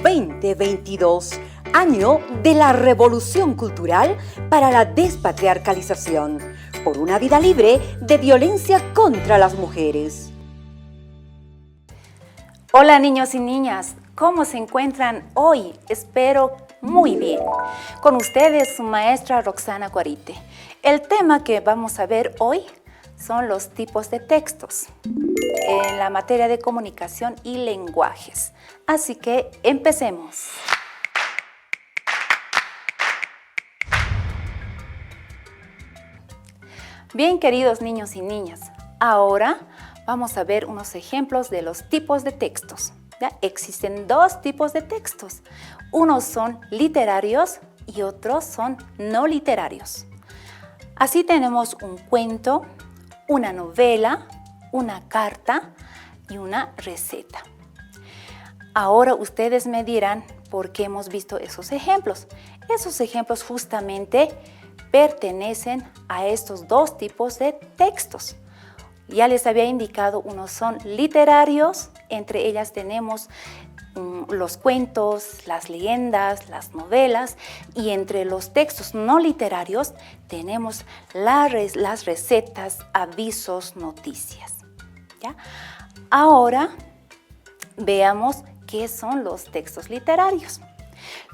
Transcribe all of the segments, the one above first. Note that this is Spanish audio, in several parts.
2022, año de la Revolución Cultural para la Despatriarcalización, por una vida libre de violencia contra las mujeres. Hola niños y niñas, ¿cómo se encuentran hoy? Espero muy bien. Con ustedes su maestra Roxana Guarite. El tema que vamos a ver hoy son los tipos de textos en la materia de comunicación y lenguajes. Así que empecemos. Bien, queridos niños y niñas, ahora vamos a ver unos ejemplos de los tipos de textos. ¿Ya? Existen dos tipos de textos. Unos son literarios y otros son no literarios. Así tenemos un cuento, una novela, una carta y una receta. Ahora ustedes me dirán por qué hemos visto esos ejemplos. Esos ejemplos justamente pertenecen a estos dos tipos de textos. Ya les había indicado, unos son literarios, entre ellas tenemos los cuentos, las leyendas, las novelas, y entre los textos no literarios tenemos las recetas, avisos, noticias. ¿Ya? Ahora veamos qué son los textos literarios.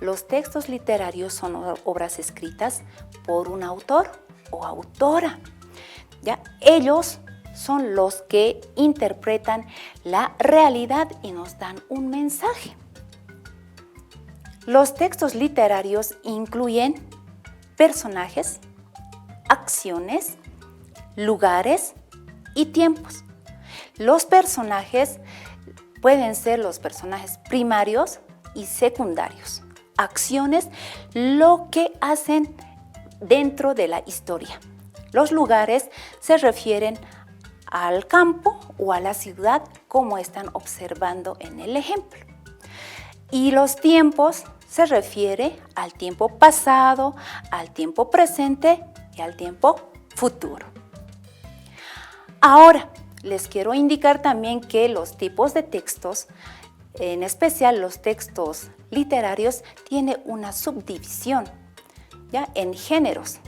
Los textos literarios son obras escritas por un autor o autora. ¿Ya? Ellos son los que interpretan la realidad y nos dan un mensaje. Los textos literarios incluyen personajes, acciones, lugares y tiempos. Los personajes pueden ser los personajes primarios y secundarios. Acciones, lo que hacen dentro de la historia. Los lugares se refieren al campo o a la ciudad, como están observando en el ejemplo. Y los tiempos se refiere al tiempo pasado, al tiempo presente y al tiempo futuro. Ahora, les quiero indicar también que los tipos de textos, en especial los textos literarios, tienen una subdivisión, ¿ya? En géneros.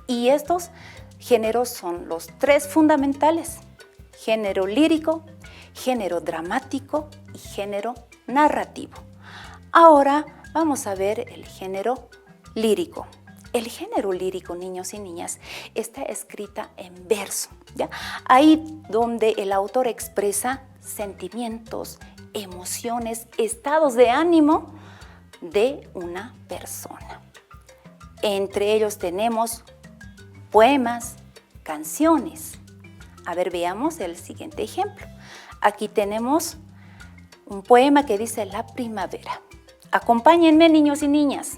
Y estos géneros son los tres fundamentales: género lírico, género dramático y género narrativo. Ahora vamos a ver el género lírico. El género lírico, niños y niñas, está escrita en verso, ¿ya? Ahí donde el autor expresa sentimientos, emociones, estados de ánimo de una persona. Entre ellos tenemos poemas, canciones. A ver, veamos el siguiente ejemplo. Aquí tenemos un poema que dice La primavera. Acompáñenme, niños y niñas.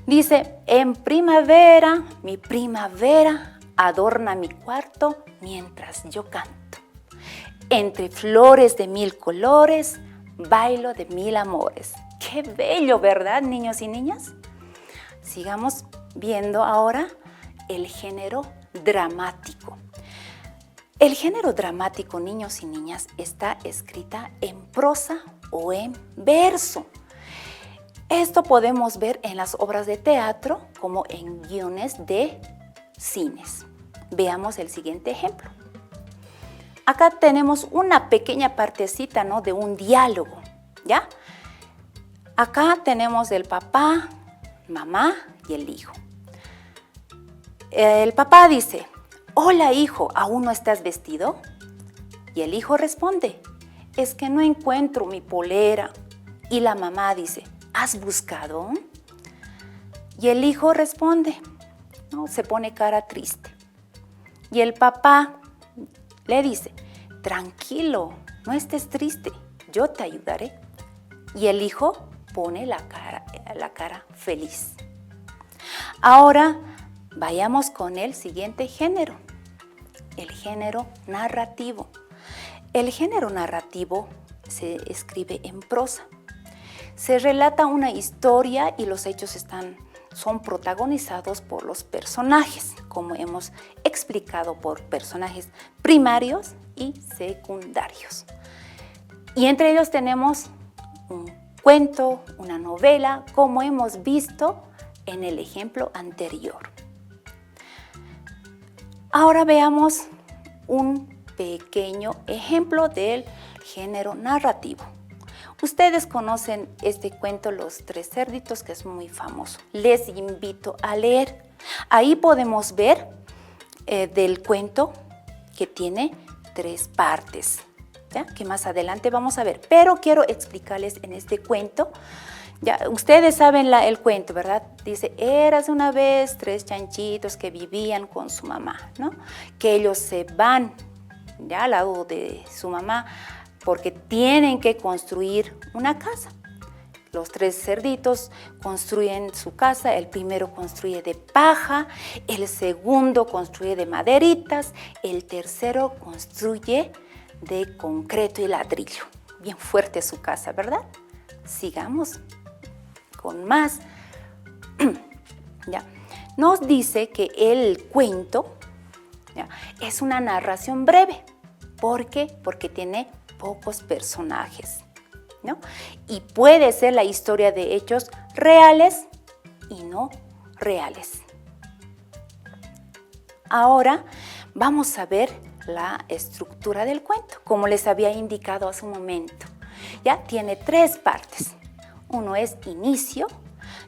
Dice: en primavera, mi primavera adorna mi cuarto mientras yo canto. Entre flores de mil colores, bailo de mil amores. ¡Qué bello!, ¿verdad, niños y niñas? Sigamos viendo ahora el género dramático. El género dramático, niños y niñas, está escrita en prosa o en verso. Esto podemos ver en las obras de teatro como en guiones de cines. Veamos el siguiente ejemplo. Acá tenemos una pequeña partecita, ¿no?, de un diálogo, ¿ya? Acá tenemos el papá, mamá y el hijo. El papá dice: hola hijo, ¿aún no estás vestido? Y el hijo responde: es que no encuentro mi polera. Y la mamá dice: ¿has buscado? Y el hijo responde, ¿no?, se pone cara triste. Y el papá le dice: tranquilo, no estés triste, yo te ayudaré. Y el hijo pone la cara feliz. Ahora vayamos con el siguiente género, el género narrativo. El género narrativo se escribe en prosa. Se relata una historia y los hechos son protagonizados por los personajes, como hemos explicado, por personajes primarios y secundarios. Y entre ellos tenemos un cuento, una novela, como hemos visto en el ejemplo anterior. Ahora veamos un pequeño ejemplo del género narrativo. Ustedes conocen este cuento, Los Tres Cerditos, que es muy famoso. Les invito a leer. Ahí podemos ver del cuento que tiene 3 partes, ¿ya? Que más adelante vamos a ver. Pero quiero explicarles en este cuento. Ya, ustedes saben el cuento, ¿verdad? Dice, eras una vez 3 chanchitos que vivían con su mamá, ¿no? Que ellos se van ya al lado de su mamá porque tienen que construir una casa. Los 3 cerditos construyen su casa, el primero construye de paja, el segundo construye de maderitas, el tercero construye de concreto y ladrillo. Bien fuerte su casa, ¿verdad? Sigamos con más. ¿Ya? Nos dice que el cuento, ¿ya?, es una narración breve. ¿Por qué? Porque tiene pocos personajes, ¿no? Y puede ser la historia de hechos reales y no reales. Ahora vamos a ver la estructura del cuento, como les había indicado hace un momento. Ya tiene 3 partes. Uno es inicio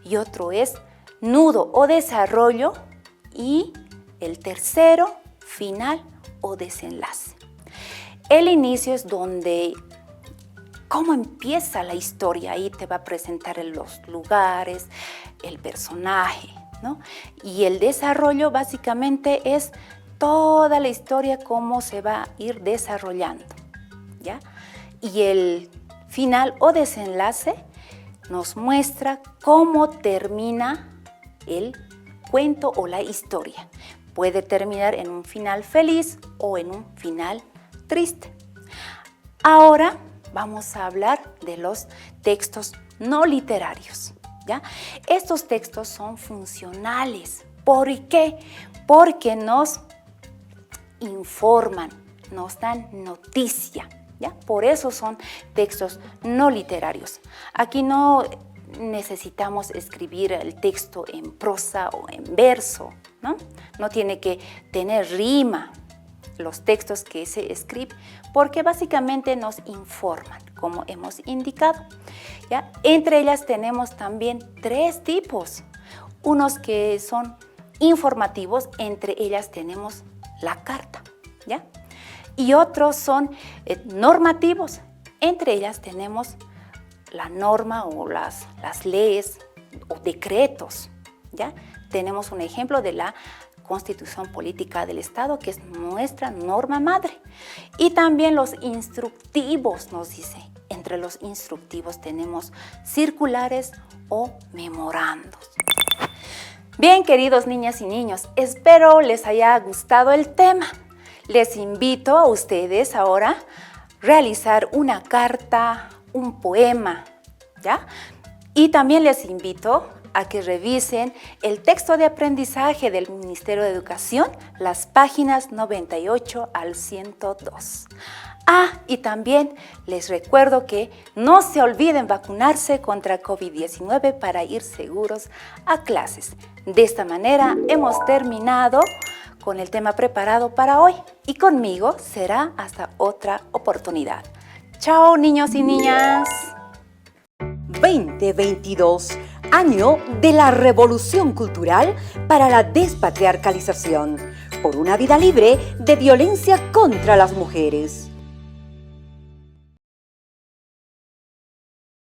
y otro es nudo o desarrollo y el tercero final o desenlace. El inicio es donde cómo empieza la historia, ahí te va a presentar los lugares, el personaje, ¿no? Y el desarrollo básicamente es toda la historia, cómo se va a ir desarrollando, ¿ya? Y el final o desenlace nos muestra cómo termina el cuento o la historia. Puede terminar en un final feliz o en un final triste. Ahora vamos a hablar de los textos no literarios, ¿ya? Estos textos son funcionales. ¿Por qué? Porque nos informan, nos dan noticia, ¿ya? Por eso son textos no literarios. Aquí no necesitamos escribir el texto en prosa o en verso, ¿no? No tiene que tener rima los textos que se escriben, porque básicamente nos informan, como hemos indicado, ¿ya? Entre ellas tenemos también 3 tipos. Unos que son informativos, entre ellas tenemos la carta, ¿ya? Y otros son normativos, entre ellas tenemos la norma o las leyes o decretos, ¿ya? Tenemos un ejemplo de la Constitución Política del Estado, que es nuestra norma madre. Y también los instructivos, nos dice. Entre los instructivos tenemos circulares o memorandos. Bien, queridos niñas y niños, espero les haya gustado el tema. Les invito a ustedes ahora a realizar una carta, un poema, ¿ya? Y también les invito a que revisen el texto de aprendizaje del Ministerio de Educación, las páginas 98 al 102. Y también les recuerdo que no se olviden vacunarse contra COVID-19 para ir seguros a clases. De esta manera hemos terminado con el tema preparado para hoy y conmigo será hasta otra oportunidad. Chao, niños y niñas. 2022, año de la revolución cultural para la despatriarcalización, por una vida libre de violencia contra las mujeres.